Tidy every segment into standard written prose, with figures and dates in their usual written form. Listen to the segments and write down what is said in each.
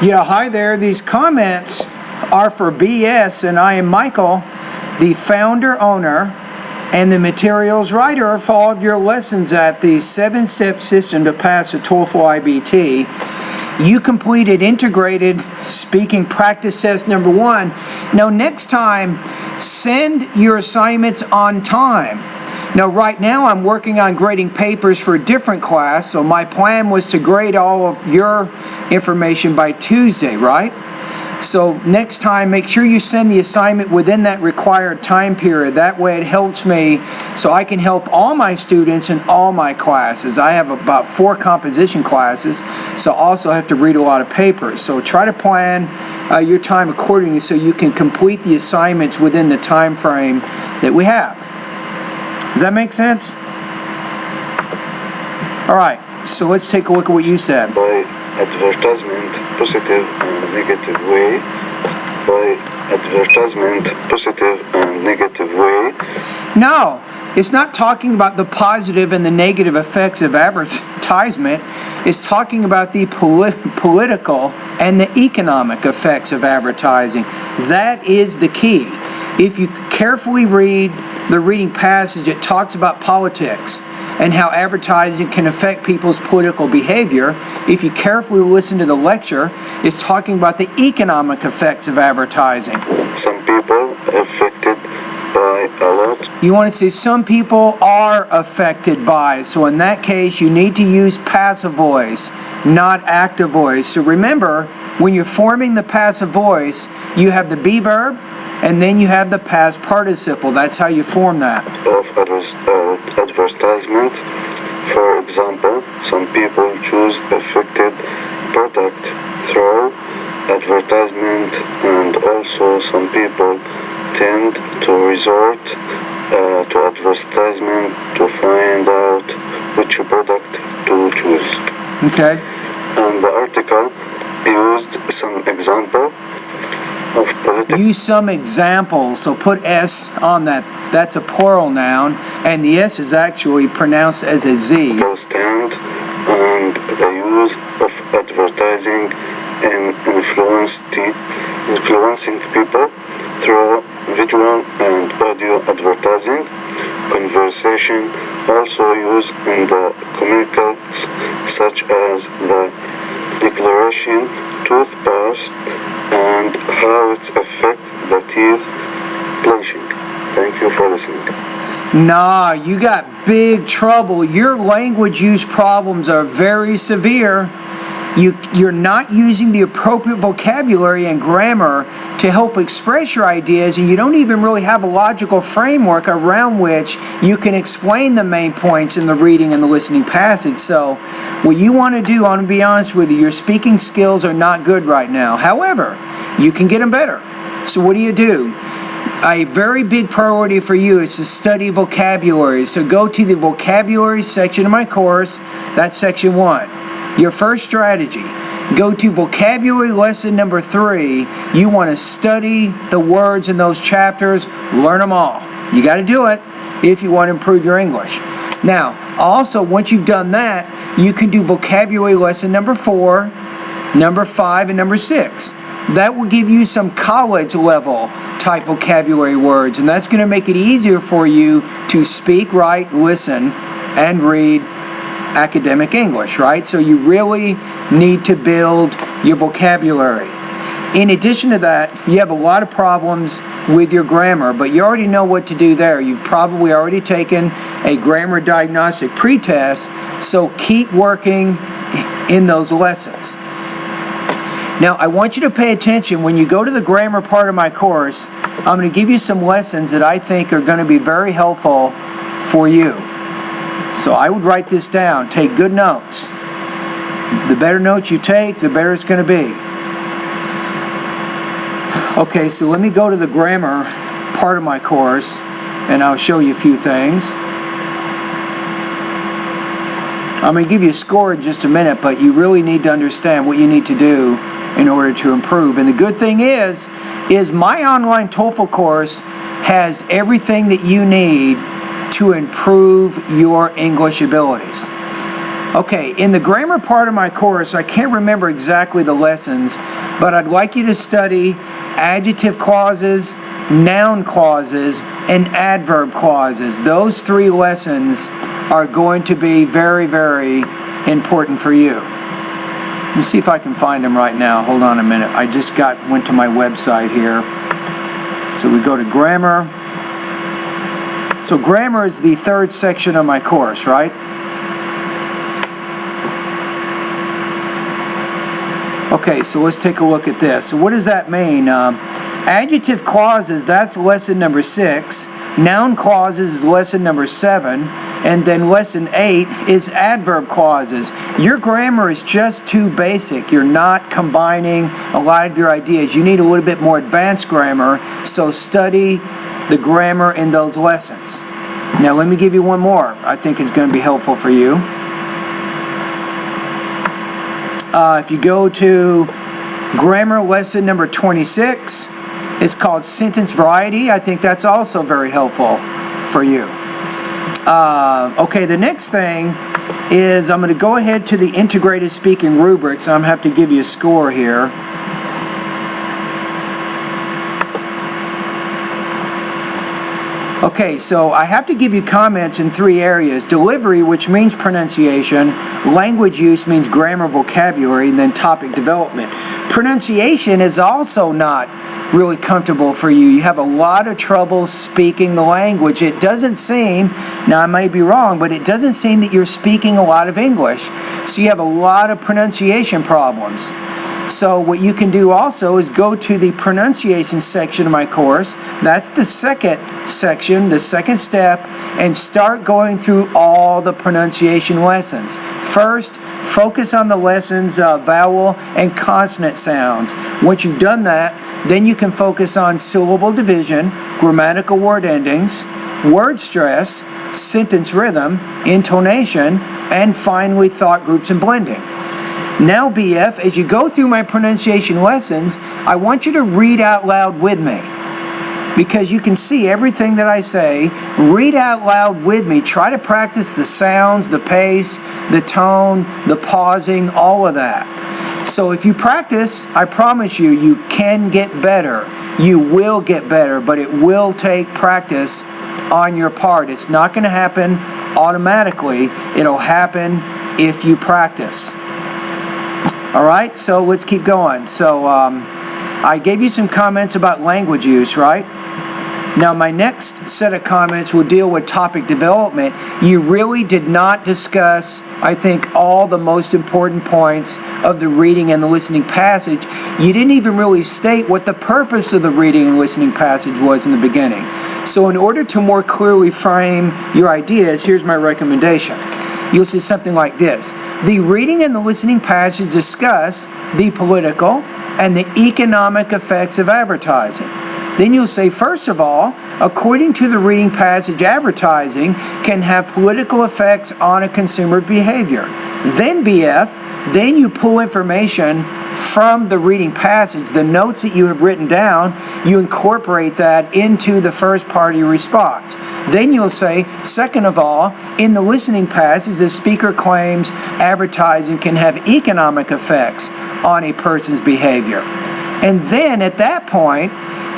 Yeah, hi there. These comments are for BS, and I am Michael, the founder, owner, and the materials writer for all of your lessons at the 7-step system to pass the TOEFL iBT. You completed integrated speaking practice test number 1. Now, next time, send your assignments on time. Now, right now, I'm working on grading papers for a different class, so my plan was to grade all of your information by Tuesday, right? So next time, make sure you send the assignment within that required time period. That way it helps me so I can help all my students in all my classes. I have about 4 composition classes, so also have to read a lot of papers. So try to plan your time accordingly so you can complete the assignments within the time frame that we have. Does that make sense? All right, so let's take a look at what you said. By advertisement, positive and negative way. By advertisement, positive and negative way. No, it's not talking about the positive and the negative effects of advertisement. It's talking about the political and the economic effects of advertising. That is the key. If you carefully read the reading passage, it talks about politics and how advertising can affect people's political behavior. If you carefully listen to the lecture, it's talking about the economic effects of advertising. Some people affected by a lot. You want to say some people are affected by. So in that case, you need to use passive voice, not active voice. So remember, when you're forming the passive voice, you have the be verb, and then you have the past participle. That's how you form that. Of advertisement. For example, some people choose affected product through advertisement, and also some people tend to resort to advertisement to find out which product to choose. Okay. And the article used some example of political. Use some examples, so put S on that. That's a plural noun, and the S is actually pronounced as a Z. Stand and the use of advertising in influencing people through visual and audio advertising. Conversation also used in the commercials such as the declaration, toothpaste, and how it affects the teeth clenching. Thank you for listening. Nah, you got big trouble. Your language use problems are very severe. You're not using the appropriate vocabulary and grammar to help express your ideas, and you don't even really have a logical framework around which you can explain the main points in the reading and the listening passage. So what you want to do, I want to be honest with you, your speaking skills are not good right now. However, you can get them better. So what do? A very big priority for you is to study vocabulary. So go to the vocabulary section of my course. That's section 1. Your first strategy, go to vocabulary lesson number 3. You want to study the words in those chapters, learn them all. You got to do it if you want to improve your English. Now, also, once you've done that, you can do vocabulary lesson number 4, number 5, and number 6. That will give you some college level type vocabulary words, and that's going to make it easier for you to speak, write, listen, and read academic English, right? So you really need to build your vocabulary. In addition to that, you have a lot of problems with your grammar, but you already know what to do there. You've probably already taken a grammar diagnostic pretest, so keep working in those lessons. Now, I want you to pay attention. When you go to the grammar part of my course, I'm going to give you some lessons that I think are going to be very helpful for you. So I would write this down. Take good notes. The better notes you take, the better it's going to be. Okay, so let me go to the grammar part of my course, and I'll show you a few things. I'm going to give you a score in just a minute, but you really need to understand what you need to do in order to improve. And the good thing is my online TOEFL course has everything that you need to improve your English abilities. Okay, in the grammar part of my course, I can't remember exactly the lessons, but I'd like you to study adjective clauses, noun clauses, and adverb clauses. Those 3 lessons are going to be very, very important for you. Let me see if I can find them right now. Hold on a minute. I just went to my website here. So we go to grammar. So grammar is the 3rd section of my course, right? Okay, so let's take a look at this. So what does that mean? Adjective clauses, that's lesson number 6. Noun clauses is lesson number 7. And then lesson 8 is adverb clauses. Your grammar is just too basic. You're not combining a lot of your ideas. You need a little bit more advanced grammar, so study the grammar in those lessons. Now let me give you one more I think is going to be helpful for you. If you go to grammar lesson number 26, it's called sentence variety. I think that's also very helpful for you. Okay, the next thing is I'm going to go ahead to the integrated speaking rubrics. I'm going to have to give you a score here. Okay, so I have to give you comments in 3 areas. Delivery, which means pronunciation. Language use means grammar, vocabulary, and then topic development. Pronunciation is also not really comfortable for you. You have a lot of trouble speaking the language. It doesn't seem, now I may be wrong, but it doesn't seem that you're speaking a lot of English. So you have a lot of pronunciation problems. So what you can do also is go to the pronunciation section of my course. That's the 2nd section, the 2nd step, and start going through all the pronunciation lessons. First, focus on the lessons of vowel and consonant sounds. Once you've done that, then you can focus on syllable division, grammatical word endings, word stress, sentence rhythm, intonation, and finally thought groups and blending. Now, BF, as you go through my pronunciation lessons, I want you to read out loud with me. Because you can see everything that I say. Read out loud with me. Try to practice the sounds, the pace, the tone, the pausing, all of that. So if you practice, I promise you, you can get better. You will get better, but it will take practice on your part. It's not going to happen automatically. It'll happen if you practice. All right, so let's keep going. So I gave you some comments about language use, right? Now my next set of comments will deal with topic development. You really did not discuss, I think, all the most important points of the reading and the listening passage. You didn't even really state what the purpose of the reading and listening passage was in the beginning. So in order to more clearly frame your ideas, here's my recommendation. You'll see something like this. The reading and the listening passage discuss the political and the economic effects of advertising. Then you'll say, first of all, according to the reading passage, advertising can have political effects on a consumer behavior. Then, BF, then you pull information from the reading passage, the notes that you have written down, you incorporate that into the first part of your response. Then you'll say, second of all, in the listening passage, the speaker claims advertising can have economic effects on a person's behavior. And then at that point,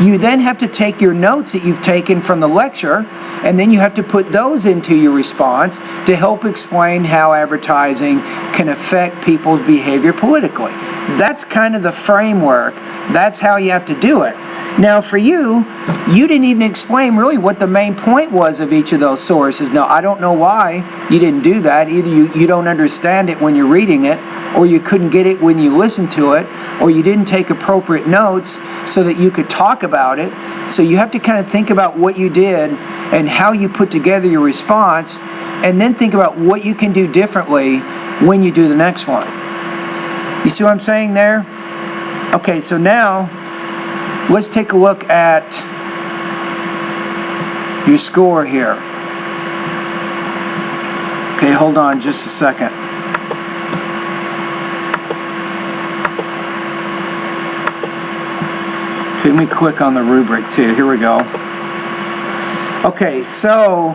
you then have to take your notes that you've taken from the lecture, and then you have to put those into your response to help explain how advertising can affect people's behavior politically. That's kind of the framework. That's how you have to do it. Now for you, you didn't even explain really what the main point was of each of those sources. Now I don't know why you didn't do that. Either you don't understand it when you're reading it, or you couldn't get it when you listened to it, or you didn't take appropriate notes so that you could talk about it. So you have to kind of think about what you did and how you put together your response, and then think about what you can do differently when you do the next one. You see what I'm saying there? Okay, so now let's take a look at your score here. Okay, hold on just a second. Okay, let me click on the rubrics here. Here we go. Okay, so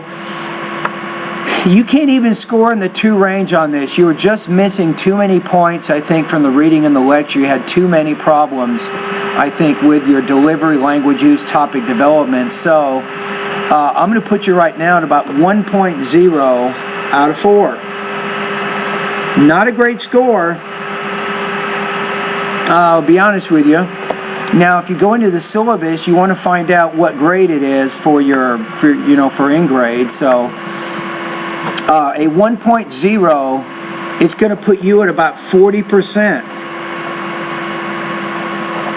You can't even score in the 2 range on this. You were just missing too many points, I think, from the reading and the lecture. You had too many problems, I think, with your delivery, language use, topic development. So I'm going to put you right now at about 1.0 out of 4. Not a great score, I'll be honest with you. Now, if you go into the syllabus, you want to find out what grade it is for in grade. So a 1.0, it's going to put you at about 40%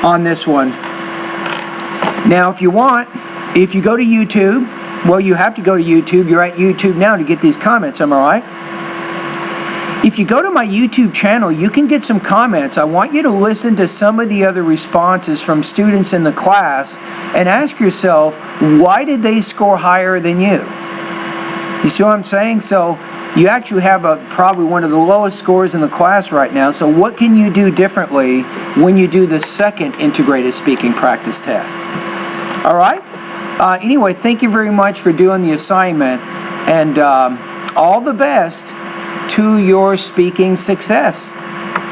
on this one. Now, if you go to YouTube, well, you have to go to YouTube. You're at YouTube now to get these comments, am I right? If you go to my YouTube channel, you can get some comments. I want you to listen to some of the other responses from students in the class and ask yourself, why did they score higher than you? You see what I'm saying? So you actually have probably one of the lowest scores in the class right now. So what can you do differently when you do the second integrated speaking practice test? All right? Anyway, thank you very much for doing the assignment, and all the best to your speaking success.